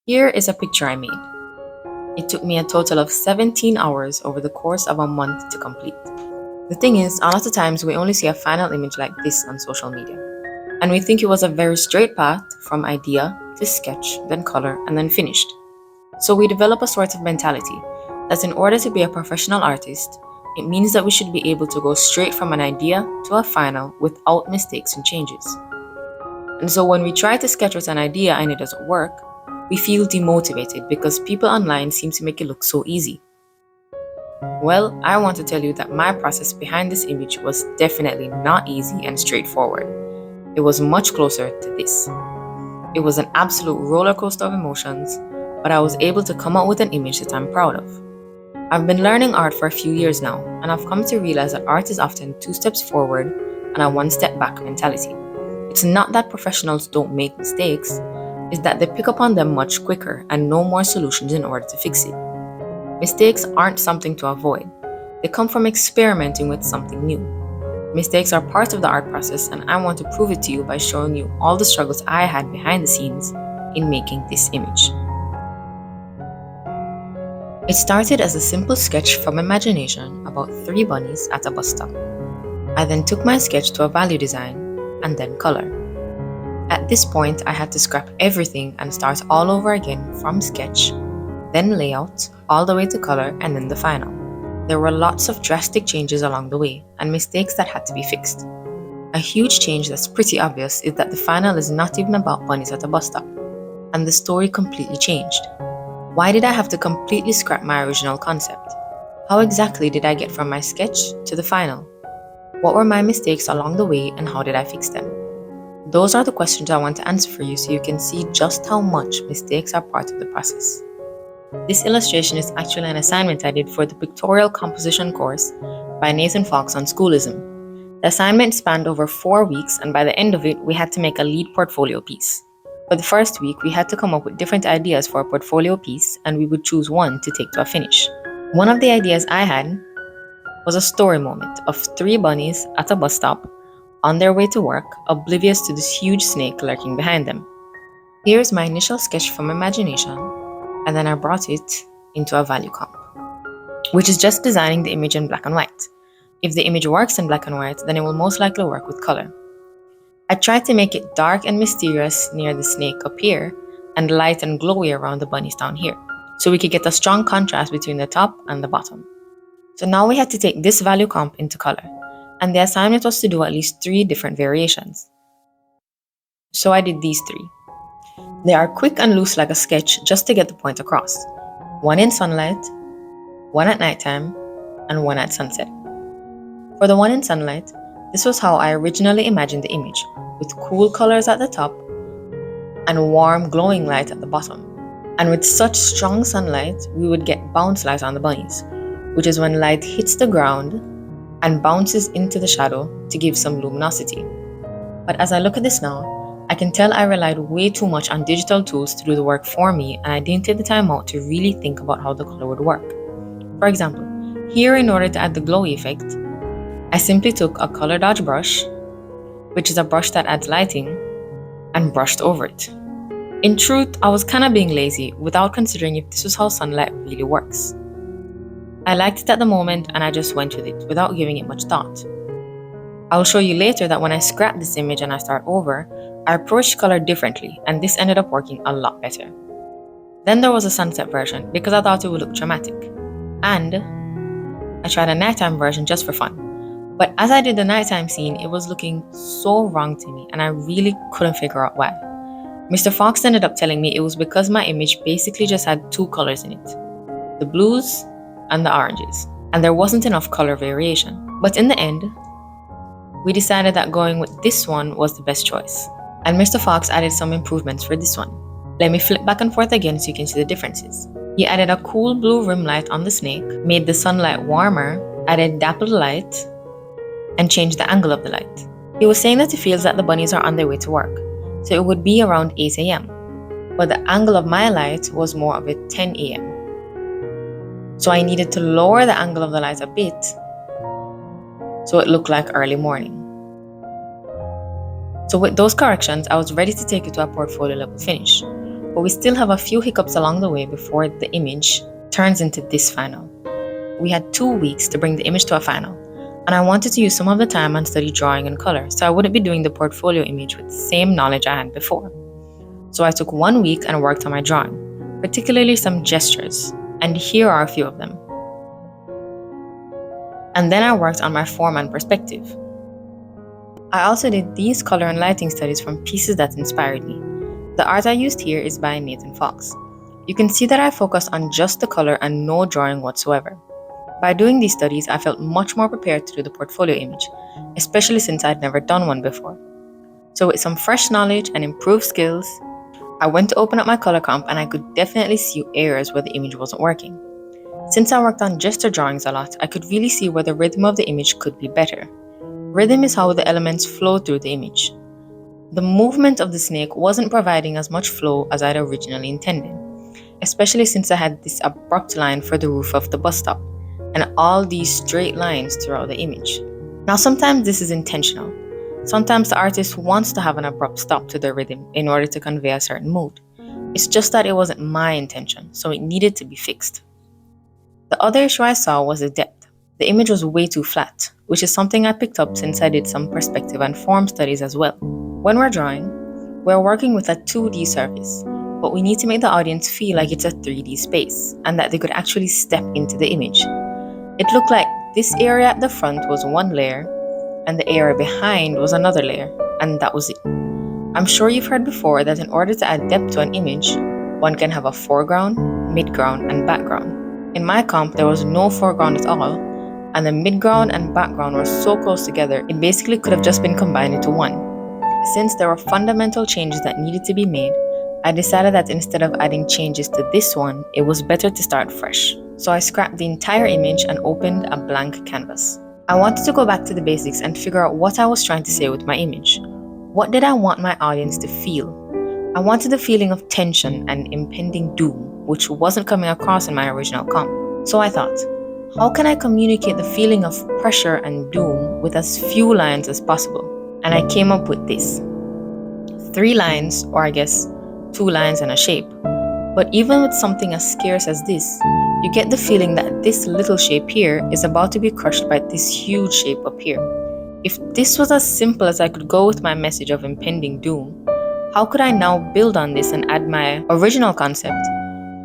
Here is a picture I made. It took me a total of 17 hours over the course of a month to complete. The thing is, a lot of times we only see a final image like this on social media, and we think it was a very straight path from idea to sketch, then color, and then finished. So we develop a sort of mentality that in order to be a professional artist, it means that we should be able to go straight from an idea to a final without mistakes and changes. And so when we try to sketch with an idea and it doesn't work, we feel demotivated because people online seem to make it look so easy. Well, I want to tell you that my process behind this image was definitely not easy and straightforward. It was much closer to this. It was an absolute roller coaster of emotions, but I was able to come out with an image that I'm proud of. I've been learning art for a few years now, and I've come to realize that art is often 2 steps forward and a 1 step back mentality. It's not that professionals don't make mistakes, it's that they pick up on them much quicker and know more solutions in order to fix it. Mistakes aren't something to avoid. They come from experimenting with something new. Mistakes are part of the art process, and I want to prove it to you by showing you all the struggles I had behind the scenes in making this image. It started as a simple sketch from imagination about 3 bunnies at a bus stop. I then took my sketch to a value design and then color. At this point, I had to scrap everything and start all over again from sketch, then layout, all the way to color, and then the final. There were lots of drastic changes along the way and mistakes that had to be fixed. A huge change that's pretty obvious is that the final is not even about bunnies at a bus stop, and the story completely changed. Why did I have to completely scrap my original concept? How exactly did I get from my sketch to the final? What were my mistakes along the way and how did I fix them? Those are the questions I want to answer for you so you can see just how much mistakes are part of the process. This illustration is actually an assignment I did for the pictorial composition course by Nathan Fox on schoolism. The assignment spanned over 4 weeks, and by the end of it, we had to make a lead portfolio piece. For the first week, we had to come up with different ideas for a portfolio piece, and we would choose one to take to a finish. One of the ideas I had was a story moment of 3 bunnies at a bus stop on their way to work, oblivious to this huge snake lurking behind them. Here's my initial sketch from imagination, and then I brought it into a value comp, which is just designing the image in black and white. If the image works in black and white, then it will most likely work with color. I tried to make it dark and mysterious near the snake up here, and light and glowy around the bunnies down here, so we could get a strong contrast between the top and the bottom. So now we had to take this value comp into color, and the assignment was to do at least 3 different variations. So I did these 3. They are quick and loose like a sketch just to get the point across. 1 in sunlight, 1 at nighttime, and 1 at sunset. For the 1 in sunlight, this was how I originally imagined the image, with cool colors at the top and warm glowing light at the bottom. And with such strong sunlight, we would get bounce light on the bunnies, which is when light hits the ground and bounces into the shadow to give some luminosity. But as I look at this now, I can tell I relied way too much on digital tools to do the work for me, and I didn't take the time out to really think about how the color would work. For example, here, in order to add the glowy effect, I simply took a color dodge brush, which is a brush that adds lighting, and brushed over it. In truth, I was kind of being lazy without considering if this was how sunlight really works. I liked it at the moment and I just went with it without giving it much thought. I will show you later that when I scrap this image and I start over, I approached color differently, and this ended up working a lot better. Then there was a sunset version because I thought it would look dramatic, and I tried a nighttime version just for fun. But as I did the nighttime scene, it was looking so wrong to me and I really couldn't figure out why. Mr. Fox ended up telling me it was because my image basically just had 2 colors in it, the blues and the oranges, and there wasn't enough color variation. But in the end, we decided that going with this one was the best choice, and Mr. Fox added some improvements for this one. Let me flip back and forth again so you can see the differences. He added a cool blue rim light on the snake, made the sunlight warmer, added dappled light, and changed the angle of the light. He was saying that he feels that the bunnies are on their way to work, so it would be around 8 a.m. But the angle of my light was more of a 10 a.m. So I needed to lower the angle of the light a bit so it looked like early morning. So with those corrections, I was ready to take it to a portfolio level finish. but we still have a few hiccups along the way before the image turns into this final. We had 2 weeks to bring the image to a final, and I wanted to use some of the time and study drawing and color, so I wouldn't be doing the portfolio image with the same knowledge I had before. So I took 1 week and worked on my drawing, particularly some gestures, and here are a few of them. And then I worked on my form and perspective. I also did these color and lighting studies from pieces that inspired me. The art I used here is by Nathan Fox. You can see that I focused on just the color and no drawing whatsoever. By doing these studies, I felt much more prepared to do the portfolio image, especially since I'd never done one before. So with some fresh knowledge and improved skills, I went to open up my color comp and I could definitely see areas where the image wasn't working. Since I worked on gesture drawings a lot, I could really see where the rhythm of the image could be better. Rhythm is how the elements flow through the image. The movement of the snake wasn't providing as much flow as I'd originally intended, especially since I had this abrupt line for the roof of the bus stop, and all these straight lines throughout the image. Now sometimes this is intentional. Sometimes the artist wants to have an abrupt stop to the rhythm in order to convey a certain mood. It's just that it wasn't my intention, so it needed to be fixed. The other issue I saw was the depth. The image was way too flat, which is something I picked up since I did some perspective and form studies as well. When we're drawing, we're working with a 2D surface, but we need to make the audience feel like it's a 3D space and that they could actually step into the image. It looked like this area at the front was one layer and the area behind was another layer, and that was it. I'm sure you've heard before that in order to add depth to an image, one can have a foreground, midground, and background. In my comp, there was no foreground at all, and the midground and background were so close together, it basically could have just been combined into one. Since there were fundamental changes that needed to be made, I decided that instead of adding changes to this one, it was better to start fresh. So I scrapped the entire image and opened a blank canvas. I wanted to go back to the basics and figure out what I was trying to say with my image. What did I want my audience to feel? I wanted the feeling of tension and impending doom, which wasn't coming across in my original comp. So I thought, how can I communicate the feeling of pressure and doom with as few lines as possible? And I came up with this. 3 lines, or I guess 2 lines and a shape. But even with something as scarce as this, you get the feeling that this little shape here is about to be crushed by this huge shape up here. If this was as simple as I could go with my message of impending doom, how could I now build on this and add my original concept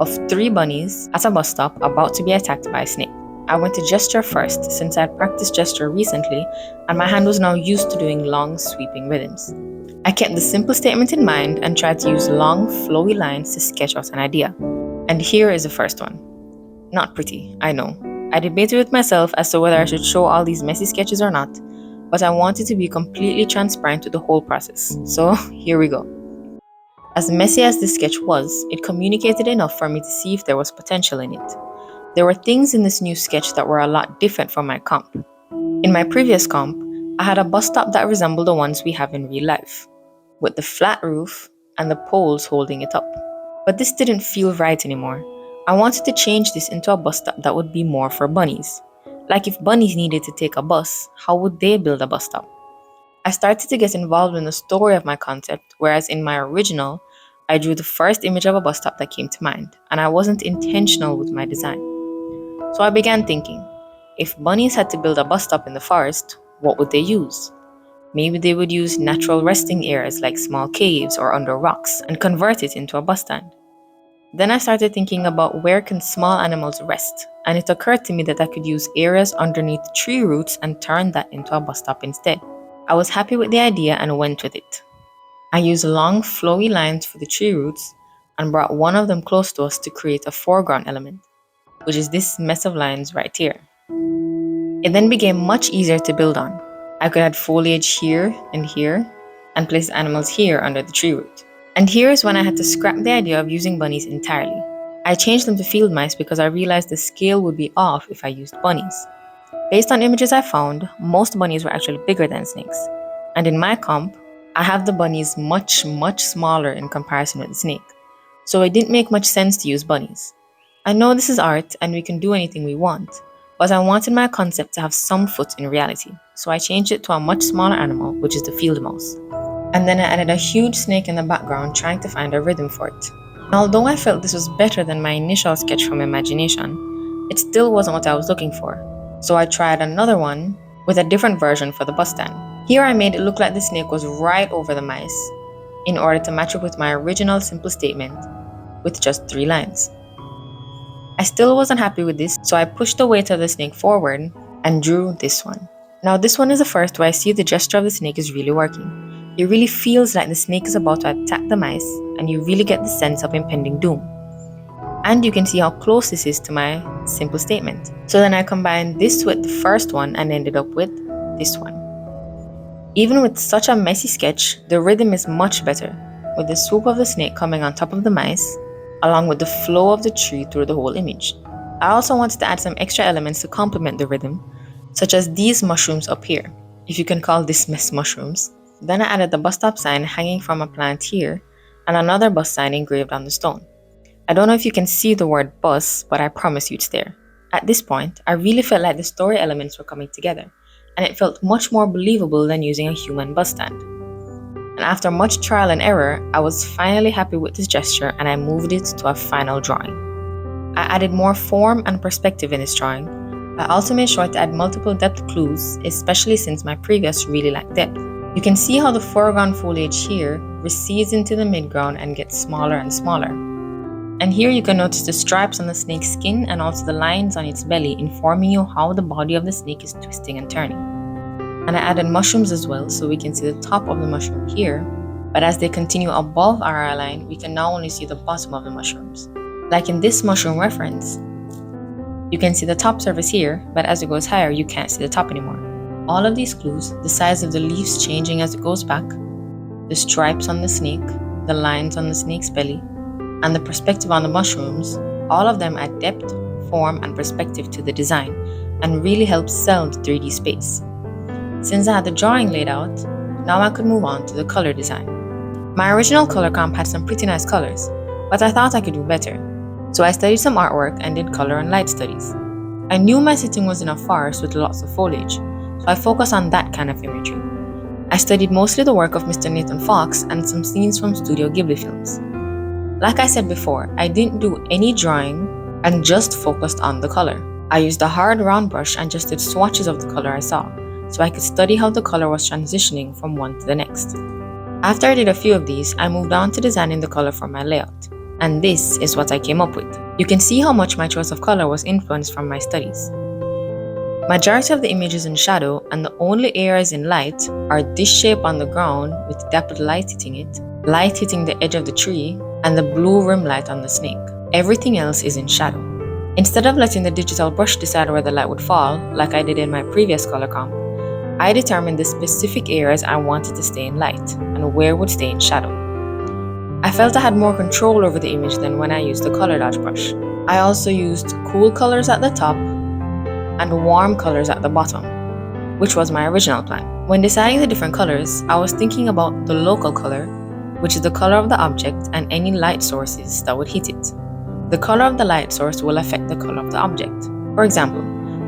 of 3 bunnies at a bus stop about to be attacked by a snake? I went to gesture first since I had practiced gesture recently and my hand was now used to doing long sweeping rhythms. I kept the simple statement in mind and tried to use long flowy lines to sketch out an idea. And here is the first one. Not pretty, I know. I debated with myself as to whether I should show all these messy sketches or not, but I wanted to be completely transparent with the whole process. So here we go. As messy as this sketch was, it communicated enough for me to see if there was potential in it. There were things in this new sketch that were a lot different from my comp. In my previous comp, I had a bus stop that resembled the ones we have in real life, with the flat roof and the poles holding it up. But this didn't feel right anymore. I wanted to change this into a bus stop that would be more for bunnies. Like if bunnies needed to take a bus, how would they build a bus stop? I started to get involved in the story of my concept, whereas in my original, I drew the first image of a bus stop that came to mind, and I wasn't intentional with my design. So I began thinking, if bunnies had to build a bus stop in the forest, what would they use? Maybe they would use natural resting areas like small caves or under rocks and convert it into a bus stand. Then I started thinking about where can small animals rest, and it occurred to me that I could use areas underneath tree roots and turn that into a bus stop instead. I was happy with the idea and went with it. I used long flowy lines for the tree roots and brought one of them close to us to create a foreground element, which is this mess of lines right here. It then became much easier to build on. I could add foliage here and place animals here under the tree root. And here is when I had to scrap the idea of using bunnies entirely. I changed them to field mice because I realized the scale would be off if I used bunnies. Based on images I found, most bunnies were actually bigger than snakes. And in my comp, I have the bunnies much smaller in comparison with the snake. So it didn't make much sense to use bunnies. I know this is art and we can do anything we want, but I wanted my concept to have some foot in reality. So I changed it to a much smaller animal, which is the field mouse. And then I added a huge snake in the background trying to find a rhythm for it. Although I felt this was better than my initial sketch from imagination, it still wasn't what I was looking for. So I tried another one with a different version for the bus stand. Here I made it look like the snake was right over the mice in order to match up with my original simple statement with just 3 lines. I still wasn't happy with this, so I pushed the weight of the snake forward and drew this one. Now this one is the first where I see the gesture of the snake is really working. It really feels like the snake is about to attack the mice, and you really get the sense of impending doom. And you can see how close this is to my simple statement. So then I combined this with the first one and ended up with this one. Even with such a messy sketch, the rhythm is much better, with the swoop of the snake coming on top of the mice, along with the flow of the tree through the whole image. I also wanted to add some extra elements to complement the rhythm, such as these mushrooms up here, if you can call this mess mushrooms. Then I added the bus stop sign hanging from a plant here, and another bus sign engraved on the stone. I don't know if you can see the word bus, but I promise you it's there. At this point, I really felt like the story elements were coming together, and it felt much more believable than using a human bus stand. And after much trial and error, I was finally happy with this gesture and I moved it to a final drawing. I added more form and perspective in this drawing. I also made sure to add multiple depth clues, especially since my previous really lacked depth. You can see how the foreground foliage here recedes into the midground and gets smaller and smaller. And here you can notice the stripes on the snake's skin and also the lines on its belly, informing you how the body of the snake is twisting and turning. And I added mushrooms as well, so we can see the top of the mushroom here, but as they continue above our eye line, we can now only see the bottom of the mushrooms. Like in this mushroom reference, you can see the top surface here, but as it goes higher, you can't see the top anymore. All of these clues, the size of the leaves changing as it goes back, the stripes on the snake, the lines on the snake's belly, and the perspective on the mushrooms, all of them add depth, form, and perspective to the design, and really help sell the 3D space. Since I had the drawing laid out, now I could move on to the color design. My original color comp had some pretty nice colors, but I thought I could do better. So I studied some artwork and did color and light studies. I knew my setting was in a forest with lots of foliage, so I focused on that kind of imagery. I studied mostly the work of Mr. Nathan Fox and some scenes from Studio Ghibli films. Like I said before, I didn't do any drawing and just focused on the color. I used a hard round brush and just did swatches of the color I saw, so I could study how the color was transitioning from one to the next. After I did a few of these, I moved on to designing the color for my layout, and this is what I came up with. You can see how much my choice of color was influenced from my studies. Majority of the image is in shadow, and the only areas in light are this shape on the ground with dappled light hitting it, light hitting the edge of the tree, and the blue rim light on the snake. Everything else is in shadow. Instead of letting the digital brush decide where the light would fall, like I did in my previous color comp, I determined the specific areas I wanted to stay in light and where would stay in shadow. I felt I had more control over the image than when I used the color dodge brush. I also used cool colors at the top and warm colors at the bottom, which was my original plan. When deciding the different colors, I was thinking about the local color, which is the color of the object and any light sources that would hit it. The color of the light source will affect the color of the object. For example,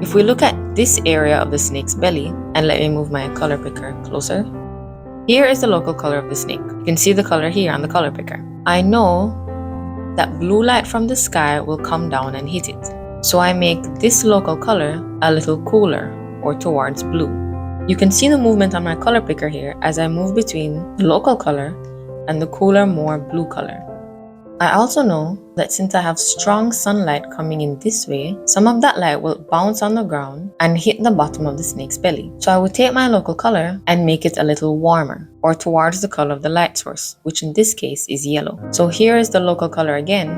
if we look at this area of the snake's belly, and let me move my color picker closer, here is the local color of the snake. You can see the color here on the color picker. I know that blue light from the sky will come down and hit it, so I make this local color a little cooler or towards blue. You can see the movement on my color picker here as I move between the local color and the cooler, more blue color. I also know that since I have strong sunlight coming in this way, some of that light will bounce on the ground and hit the bottom of the snake's belly. So I would take my local color and make it a little warmer or towards the color of the light source, which in this case is yellow. So here is the local color again,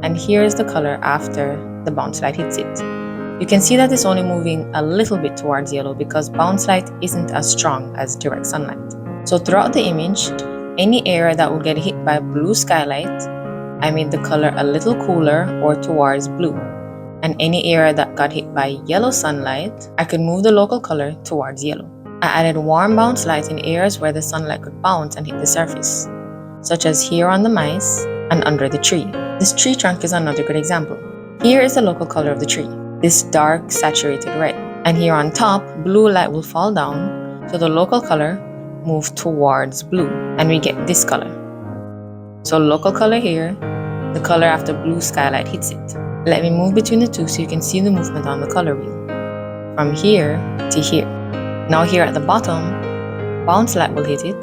and here is the color after the bounce light hits it. You can see that it's only moving a little bit towards yellow because bounce light isn't as strong as direct sunlight. So throughout the image, any area that will get hit by blue skylight, I made the color a little cooler or towards blue. And any area that got hit by yellow sunlight, I could move the local color towards yellow. I added warm bounce light in areas where the sunlight could bounce and hit the surface, such as here on the mice and under the tree. This tree trunk is another good example. Here is the local color of the tree, this dark saturated red. And here on top, blue light will fall down, so the local color moves towards blue, and we get this color. So local color here, the color after blue skylight hits it. Let me move between the two so you can see the movement on the color wheel. From here to here. Now here at the bottom, bounce light will hit it,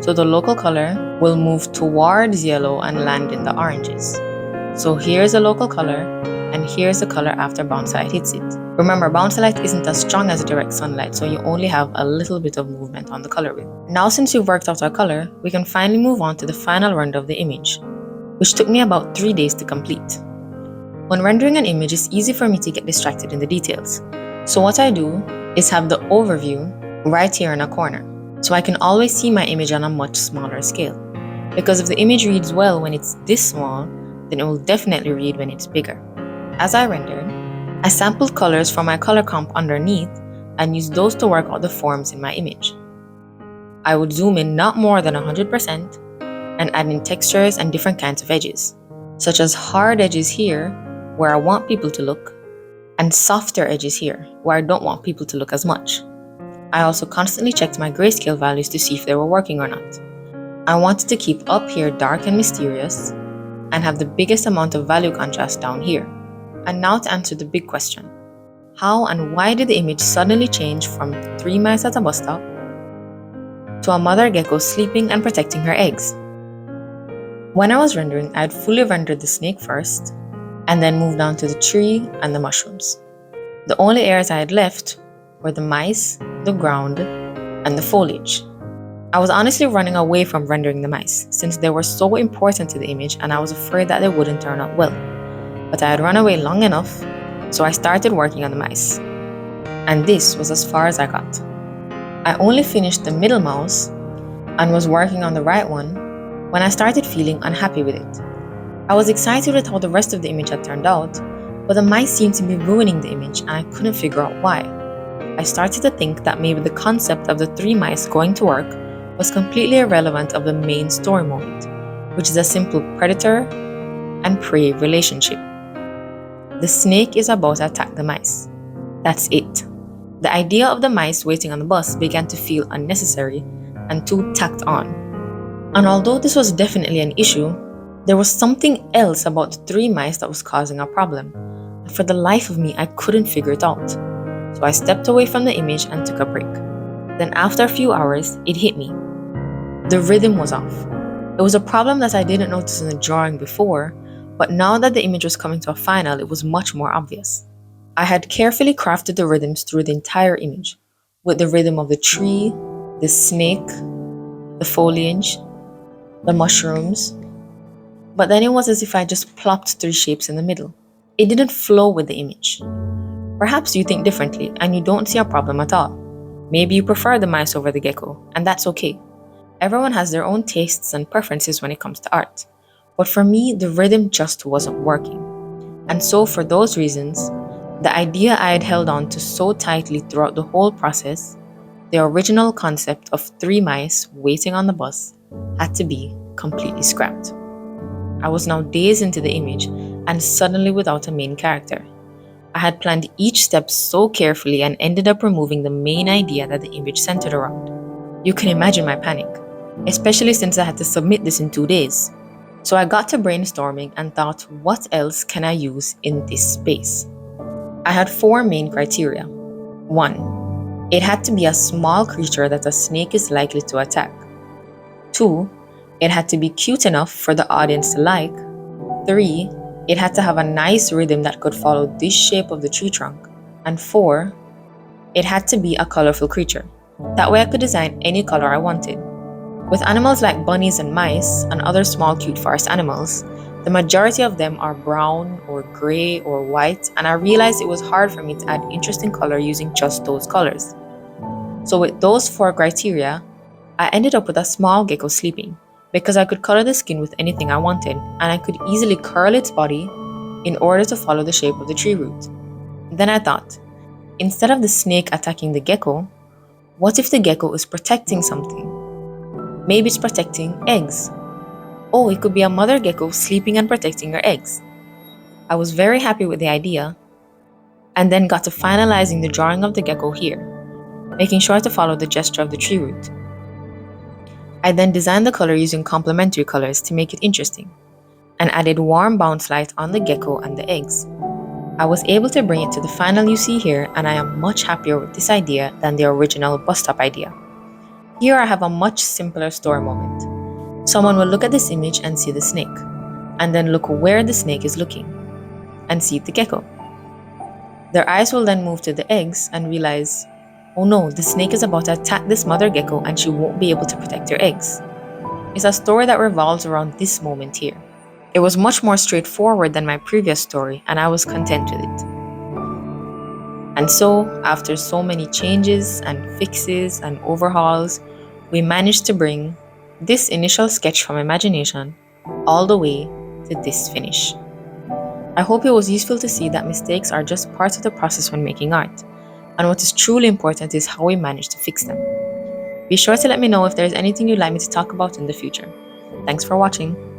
so the local color will move towards yellow and land in the oranges. So here's the local color, and here's the color after bounce light hits it. Remember, bounce light isn't as strong as direct sunlight, so you only have a little bit of movement on the color wheel. Now since we've worked out our color, we can finally move on to the final render of the image, which took me about 3 days to complete. When rendering an image, it's easy for me to get distracted in the details. So what I do is have the overview right here in a corner, so I can always see my image on a much smaller scale. Because if the image reads well when it's this small, then it will definitely read when it's bigger. As I rendered, I sampled colors from my color comp underneath and used those to work out the forms in my image. I would zoom in not more than 100% and add in textures and different kinds of edges, such as hard edges here, where I want people to look, and softer edges here, where I don't want people to look as much. I also constantly checked my grayscale values to see if they were working or not. I wanted to keep up here dark and mysterious, and have the biggest amount of value contrast down here. And now to answer the big question. How and why did the image suddenly change from 3 mice at a bus stop to a mother gecko sleeping and protecting her eggs? When I was rendering, I had fully rendered the snake first, and then moved on to the tree and the mushrooms. The only areas I had left were the mice, the ground, and the foliage. I was honestly running away from rendering the mice, since they were so important to the image and I was afraid that they wouldn't turn out well. But I had run away long enough, so I started working on the mice. And this was as far as I got. I only finished the middle mouse and was working on the right one when I started feeling unhappy with it. I was excited with how the rest of the image had turned out, but the mice seemed to be ruining the image and I couldn't figure out why. I started to think that maybe the concept of the 3 mice going to work was completely irrelevant of the main story moment, which is a simple predator and prey relationship. The snake is about to attack the mice. That's it. The idea of the mice waiting on the bus began to feel unnecessary and too tacked on. And although this was definitely an issue, there was something else about the 3 mice that was causing a problem. And for the life of me, I couldn't figure it out. So I stepped away from the image and took a break. Then after a few hours, it hit me. The rhythm was off. It was a problem that I didn't notice in the drawing before, but now that the image was coming to a final, it was much more obvious. I had carefully crafted the rhythms through the entire image, with the rhythm of the tree, the snake, the foliage, the mushrooms. But then it was as if I just plopped 3 shapes in the middle. It didn't flow with the image. Perhaps you think differently and you don't see a problem at all. Maybe you prefer the mice over the gecko, and that's okay. Everyone has their own tastes and preferences when it comes to art. But for me, the rhythm just wasn't working. And so for those reasons, the idea I had held on to so tightly throughout the whole process, the original concept of 3 mice waiting on the bus, had to be completely scrapped. I was now days into the image and suddenly without a main character. I had planned each step so carefully and ended up removing the main idea that the image centered around. You can imagine my panic, especially since I had to submit this in 2 days. So I got to brainstorming and thought, what else can I use in this space? I had 4 main criteria. 1. It had to be a small creature that a snake is likely to attack. 2. It had to be cute enough for the audience to like. 3. It had to have a nice rhythm that could follow this shape of the tree trunk. And 4. It had to be a colorful creature. That way I could design any color I wanted. With animals like bunnies and mice and other small cute forest animals, the majority of them are brown or gray or white, and I realized it was hard for me to add interesting color using just those colors. So with those 4 criteria, I ended up with a small gecko sleeping, because I could color the skin with anything I wanted, and I could easily curl its body in order to follow the shape of the tree root. Then I thought, instead of the snake attacking the gecko, what if the gecko is protecting something? Maybe it's protecting eggs. Oh, it could be a mother gecko sleeping and protecting her eggs. I was very happy with the idea, and then got to finalizing the drawing of the gecko here, making sure to follow the gesture of the tree root. I then designed the color using complementary colors to make it interesting. and added warm bounce light on the gecko and the eggs. I was able to bring it to the final you see here, and I am much happier with this idea than the original bus stop idea. Here I have a much simpler story moment. Someone will look at this image and see the snake, and then look where the snake is looking, and see the gecko. Their eyes will then move to the eggs and realize, oh no, the snake is about to attack this mother gecko and she won't be able to protect her eggs. It's a story that revolves around this moment here. It was much more straightforward than my previous story, and I was content with it. And so, after so many changes and fixes and overhauls, we managed to bring this initial sketch from imagination all the way to this finish. I hope it was useful to see that mistakes are just part of the process when making art, and what is truly important is how we manage to fix them. Be sure to let me know if there's anything you'd like me to talk about in the future. Thanks for watching.